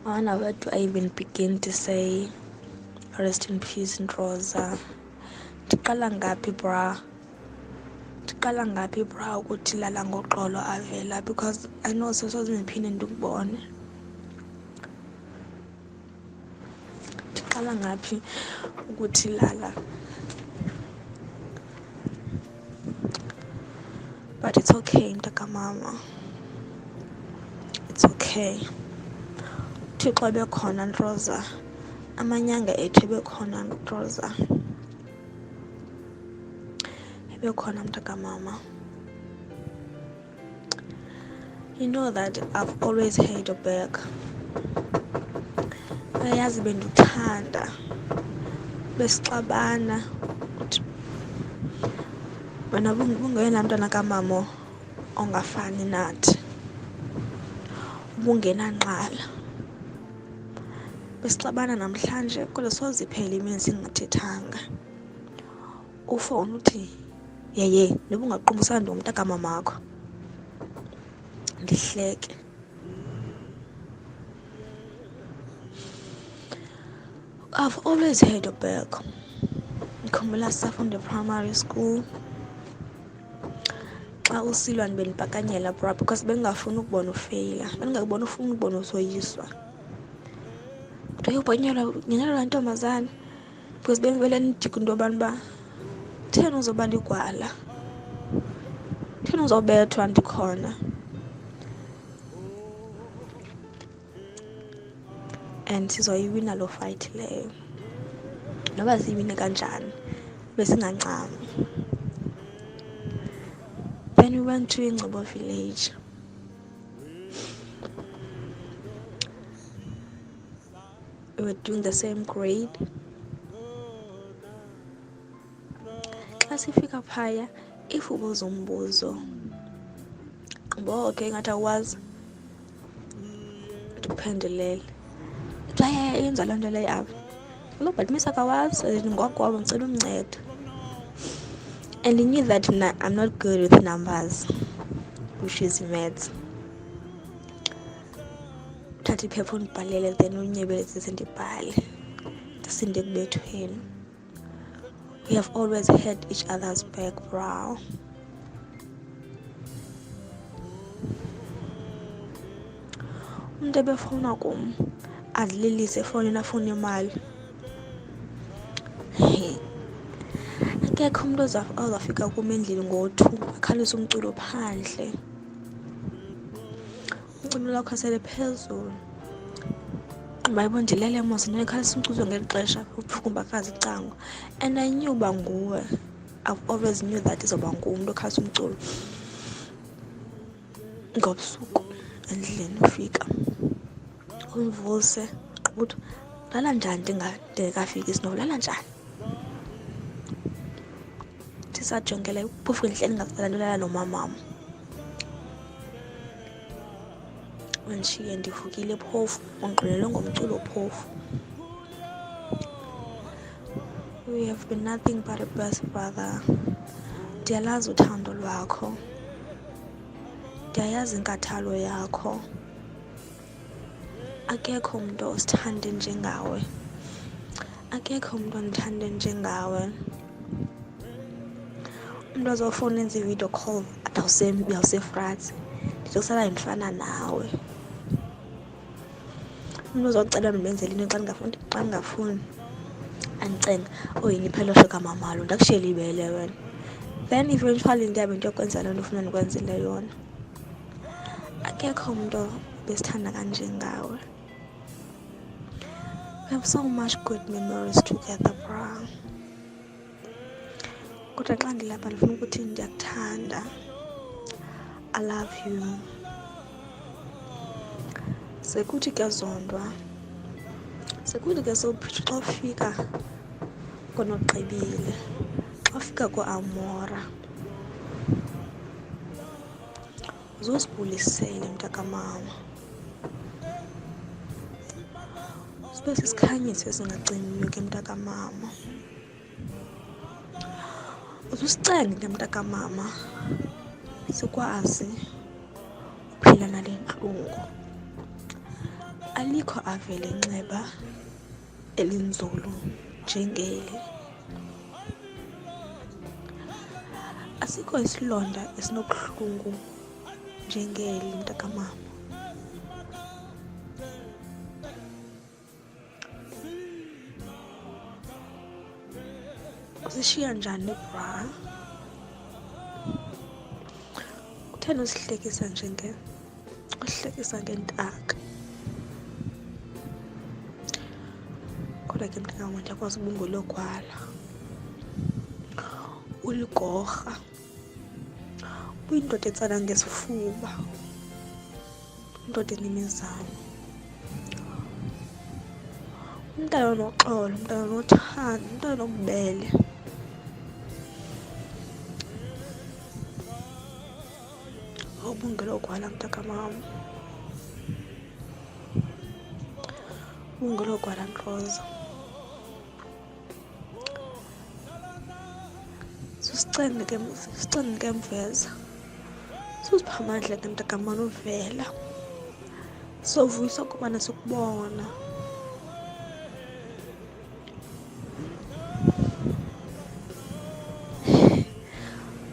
Where do I even begin to say rest in peace, Rosa? Tiqala ngaphi bra ukuthi lala ngoxolo Avela, because I know sosoze ndiphinde ndikubone. Tiqala ngaphi ukuthi lala, but it's okay mntakamama, it's okay. Uthixo ebekhona Rosa, amanyanga ethu ebekhona Rosa, ebekhona mntakamama. You know that I've always had your back. Ayazi benduthanda, besixabana, wena bungeyona mntwana kamama ongafani nathi, ubungenanqala. Besixabana namhlanje kodwa soziphela imini singathethanga. Ufone uthi yeye nebungaqubusana nomntakamamakho, ndihleke. I've always had your back. Ngikhumbula sisafunda primary school, xa usilwa benibhakanyela bra, because bengingafuni ukubona ufeyila, bengingabona ufuna ukubona usoyiswa. Kodwa ubonyelwa laa ntombazana, because bengivele nidika into yobana uba theni uzoba ligwala, theni uzobethwa ndikhona. And sizoyiwina loo fight leyo, noba siyiwine kanjani besingancami. Then we went to Ngcobo village. We were doing the same grade. Xa sifika phaya, if ubuza umbuzo okay ngathi awazi, ndiphendulele xa yenza loo nto leyo apha, lo but misa kawazi ngokwabo ngicela uncedo. And he knew that I'm not good with numbers, which is maths. Thatha iphepha undibhalele, then unyebelezise ndibhale, ndisinde ekubethweni. We have always had each other's back, bro. Umuntu ebefuna kum adlilise efowunini afune imali, akekho umuntu ozafika kum endlini ngo-2 akhalise umculo phandle, umculo lakho sele phezulu. Bayibona ndilele mos ndikhalisa umculo ngeli xesha uphukumbakazi icango. And I knew uba nguwe. I've always knew that izoba ngumntu okhalisa umculo ngobusuku endlini. Ufika undivuse uthi lala njani ndingekafiki Sinovuyo, lala njani. Ndisajongela uphofu endlini ngazala ndolala nomamam, wendishiye ndivukile phofu, ungqinelwe ngomculo phofu. We have been nothing but a best brother. Ndiyalazi uthando lwakho, ndiyayazi inkathalo yakho. Akekho umuntu osithande njengawe, akekho umuntu ondithande njengawe. Umuntu ozofuna enza i-video call athi awusefrats, ndithi kusala ndifana nawe. Umuntu ozocela ndibenzele into xa ndingafuni andicenga, yini phela shoka mamalo ndakushiyela ibele wena. Then eventually ndiyabe ndiyokwenza loo nto ufuna ndikwenzele yona. Akekho umuntu besithanda kanjengawe. We have so much good memories together, bro. Kodwa xa ndilapha ndifuna ukuthi ndiyakuthanda. I love you. Sekuthi ke zondwa, sekuthi ke sophithi xa ufika koNoqebile, xa ufika koAmora, uzosibulisele mntakamama. Sibe sisikhanyisi esingacimiyo ke mntakamama. Uzusicenge ke mntakamama sikwazi uphila nale ntlungu. alikho Avela inxeba elinzulu njengeli. Asikho isilonda esinobuhlungu njengeli mntakamama. Usishiya njani bra? Utheni usihlekisa usihlekisa ngentaka? Kodwa ke mntakamama ndiyakwazi uba ungologwala, uligorha, uyindoda etsala ngesifuba, indoda enemizamo, umntana onoxolo, umntana onothando, umntana onobubele. Ubungelogwala mntakamama, ubungelogwala Ntroza. Susicenge ke Mveza, susipha amandla ke mntakamama Avela. Sovuyiswa kubana sikubona.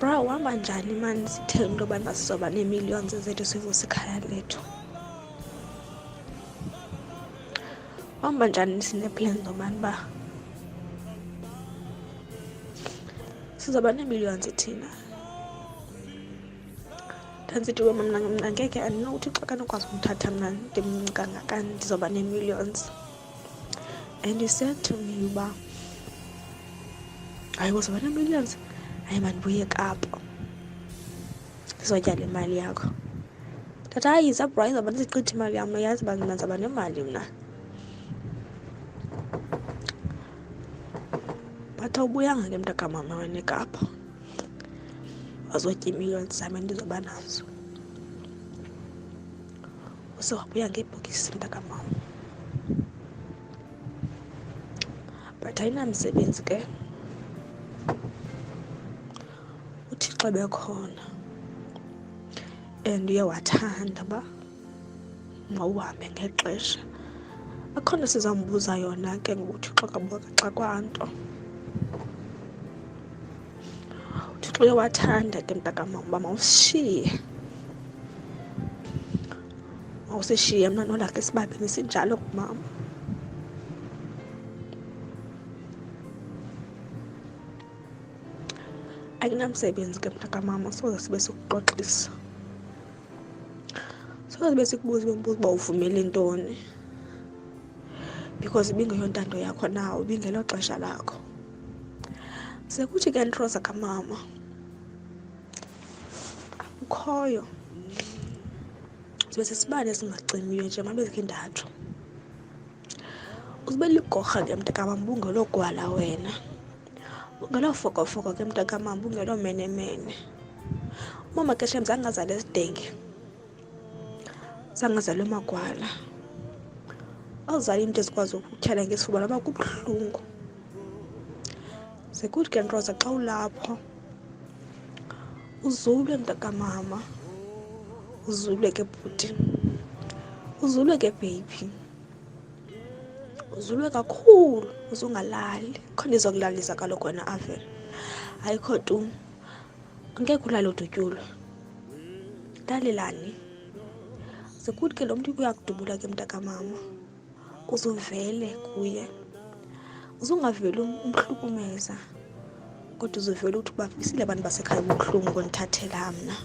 Bra, uhamba njani mani sithe into yobana sizoba nee-millions zethu sivuse ikhaya lethu? Uhamba njani sinee-plans zobana uba sizoba nee-millions thina? Ndantsithi uba mna ngeke andinokuthi xa kanokwazi umthatha mna ndimncinci kangakani ndizoba nee-millions. And you said to me uba hayi uzoba nee-millions, hayi mandibuye eKapa ndizotyala imali yakho. Ndathi hayi zabra izawuba ndizigqithi imali yam, yazi uba mna ndizawuba nemali mna. But awubuyanga ke mntakamama wena eKapa wazotya ii-millions zam endizoba nazo. Usewabuya ngeebhokisi mntakamama. But ayinamsebenzi ke, uThixo bekhona and uye wathanda uba mawuhambe ngexesha. Akho nto sizambuza yona ke ngoku uThixo xa kwanto. uThixo uye wathanda ke mntakamama uba mawusishiye. Mawusishiye mna nolakhe sibabini sinjalo kumama. Ayinamsebenzi ke mntakamama, soze sibe sikuxoxisa, soze sibe sikubuza imibuzo uba uvumele ntoni, because ibingeyontando yakho nawe, ibingelo xesha lakho. Sekuthi ke Ntroza kamama ukhoyo, sibe sisibane esingacimiyo nje mabe zikho indathu. Uzibe ligorha ke mntakamama, ubungelogwala wena, bungelofokofoko ke mntakamama, bungelomenemene. Umama ke shem zange azale esidenge, zange azalwe magwala. Awuzali into ezikwazi ukutyhala ngesifuba noba kubuhlungu. Sekuthi ke Ntroza xa ulapho uzule mntakamama, uzule ke bhuti, uzule ke baby, uzulwe kakhulu, uzungalali. Khona izokulalisa kaloku wena Avela, ayikho tu, angeke ulale udutyulwe. Ndalelani? Sekuthi ke lo mntu uyakudubula ke mntakamama, uzuvele kuye, uzungaveli umhlukumeza, kodwa uzuvele uthi bavisile abantu basekhaya ubuhlungu kundithathela mna.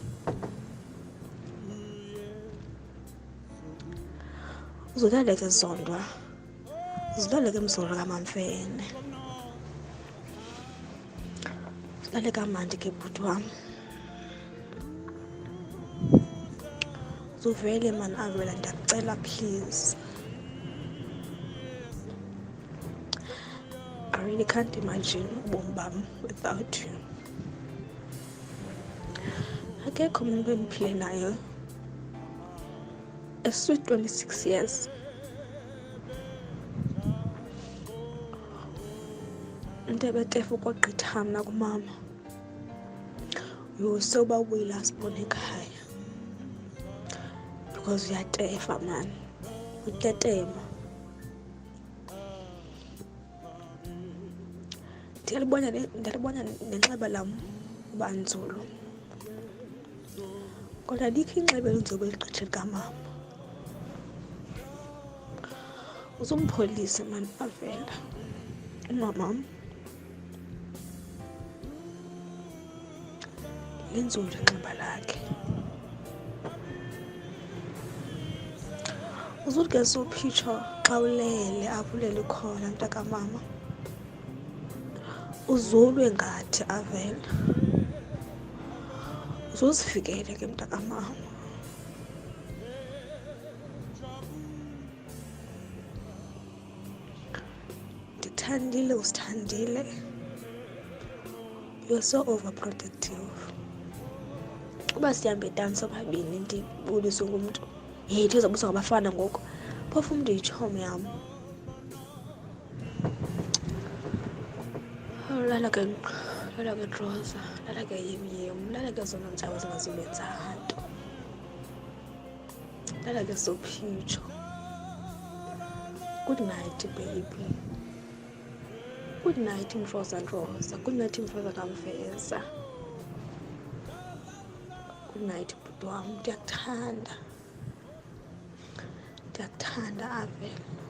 Uzulale ke Zondwa, uzulale ke Mzolo kaMamfene, uzulale kamandi ke bhuti wam. Uzuvele man Avela, ndiyakucela please. I really can't imagine ubomi bam without you. Akekho umuntu endiphile nayo a-sweet 26 years. Into ebetefa ukogqitha mna kumama yose uba ubuyile asibone ekhaya, because uyatefa mani. utetema. Ndiyalibona nenxeba lam uba nzulu, kodwa alikho inxeba elinzulu eligqitha likamama. Uzumpholise mani Avela, umamam linzulu inxeba lakhe. Uzuthi ke suphitsho xa ulele apho ulele khona mntakamama, uzulwe ngathi Avela. Uzuzifikele ke mntakamama. Ndithandile, usithandile. You're so overprotective. Uba sihambe dani sobabini ndibuliswe ngumntu, yethi uzawubuswa ngabafana ngoku, phofu umntu yitshomi yam. Lala ke Rosa, lala ke Yem, lala ke zona ntshaba zingazubenza nto, lala ke Sophitsho. Good night baby, good night Mfoza Rosa, good night Mfoza Kamveza, good night bhuti wam. Ndiyakuthanda Avela.